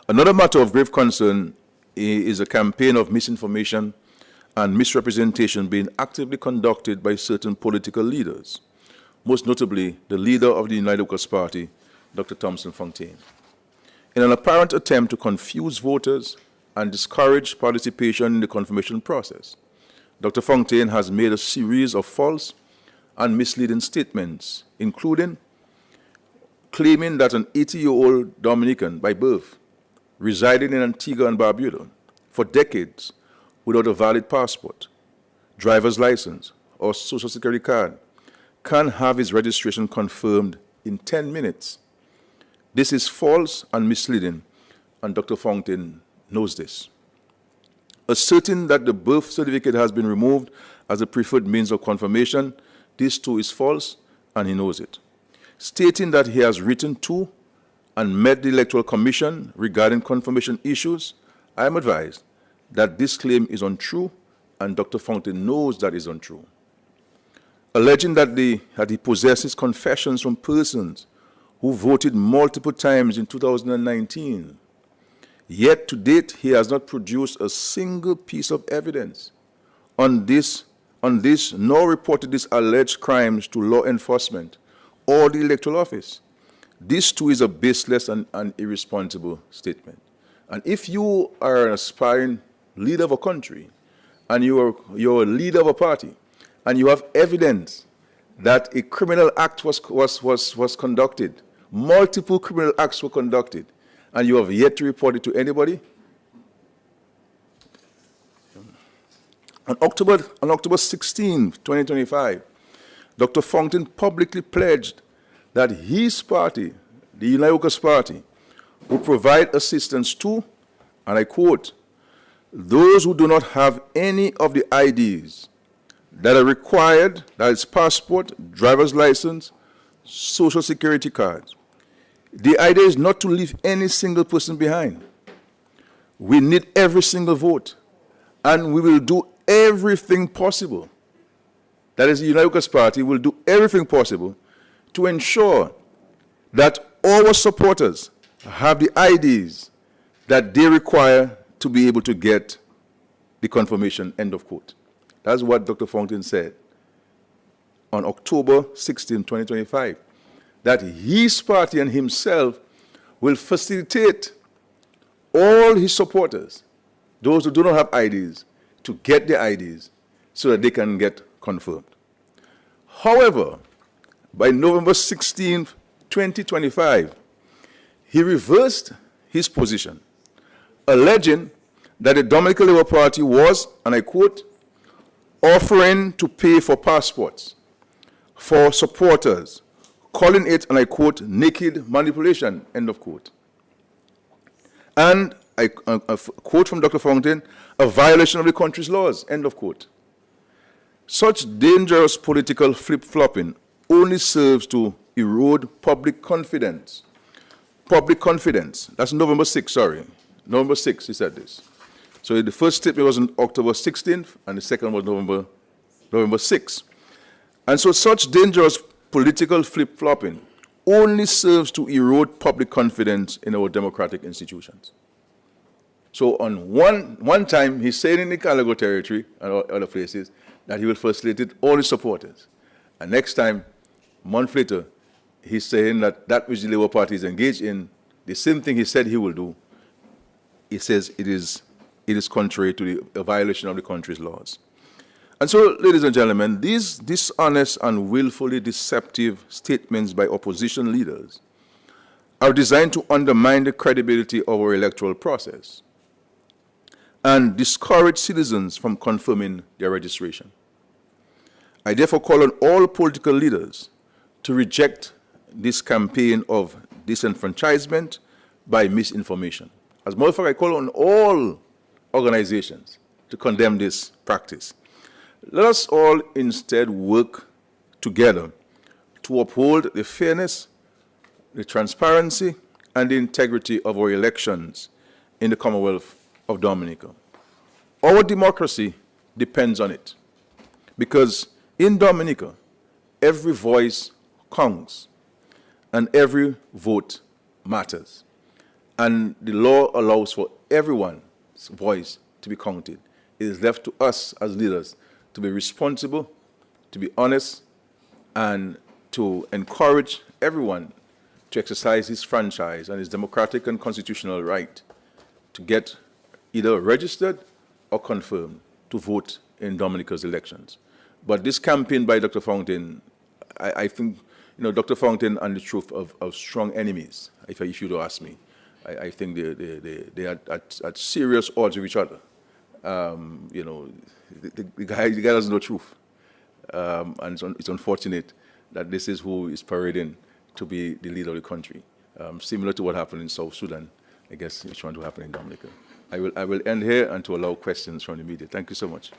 Another matter of grave concern is a campaign of misinformation and misrepresentation being actively conducted by certain political leaders, most notably the leader of the United Workers' Party, Dr. Thompson Fontaine. In an apparent attempt to confuse voters and discourage participation in the confirmation process, Dr. Fontaine has made a series of false and misleading statements, including claiming that an 80-year-old Dominican by birth, residing in Antigua and Barbuda for decades without a valid passport, driver's license, or social security card, can have his registration confirmed in 10 minutes. This is false and misleading, and Dr. Fontaine knows this. Asserting that the birth certificate has been removed as a preferred means of confirmation, this too is false, and he knows it. Stating that he has written to and met the Electoral Commission regarding confirmation issues, I am advised that this claim is untrue, and Dr. Fontaine knows that is untrue. Alleging that he possesses confessions from persons who voted multiple times in 2019, yet to date he has not produced a single piece of evidence on this, nor reported these alleged crimes to law enforcement or the electoral office. This too is a baseless and irresponsible statement. And if you are an aspiring leader of a country, and you're a leader of a party, and you have evidence that a criminal act was conducted, multiple criminal acts were conducted, and you have yet to report it to anybody, on October 16, 2025, Dr. Fontaine publicly pledged that his party, the United Workers' Party, will provide assistance to, and I quote, those who do not have any of the IDs that are required, that is passport, driver's license, social security cards. The idea is not to leave any single person behind. We need every single vote, and we will do everything possible. That is, the United Workers' Party will do everything possible to ensure that our supporters have the IDs that they require to be able to get the confirmation, end of quote. That's what Dr. Fontaine said on October 16, 2025, that his party and himself will facilitate all his supporters, those who do not have IDs, to get their IDs so that they can get confirmed. However, by November 16, 2025, he reversed his position, alleging that the Dominican Labour Party was, and I quote, offering to pay for passports for supporters, calling it, and I quote, naked manipulation, end of quote. And a quote from Dr. Fontaine, a violation of the country's laws, end of quote. Such dangerous political flip-flopping only serves to erode public confidence. Public confidence. That's November 6, sorry. November 6, he said this. So the first statement was on October 16th, and the second was November 6th. And so such dangerous political flip-flopping only serves to erode public confidence in our democratic institutions. So on one time, he's saying in the Calago territory and other places that he will facilitate all his supporters. And next time, a month later, he's saying that that which the Labour Party is engaged in, the same thing he said he will do, he says it is contrary to the violation of the country's laws. And so, ladies and gentlemen, these dishonest and willfully deceptive statements by opposition leaders are designed to undermine the credibility of our electoral process and discourage citizens from confirming their registration. I therefore call on all political leaders to reject this campaign of disenfranchisement by misinformation. As a matter of fact, I call on all organizations to condemn this practice. Let us all instead work together to uphold the fairness, the transparency, and the integrity of our elections in the Commonwealth of Dominica. Our democracy depends on it, because in Dominica, every voice counts and every vote matters. and the law allows for everyone's voice to be counted. It is left to us as leaders to be responsible, to be honest, and to encourage everyone to exercise his franchise and his democratic and constitutional right to get either registered or confirmed to vote in Dominica's elections. But this campaign by Dr. Fountain, I think, Dr. Fountain and the Truth of strong enemies, if you do ask me. I think they are at serious odds with each other. The guy doesn't know truth. And it's unfortunate that this is who is parading to be the leader of the country. Similar to what happened in South Sudan, I guess it's trying to happen in Dominica. I will end here and to allow questions from the media. Thank you so much.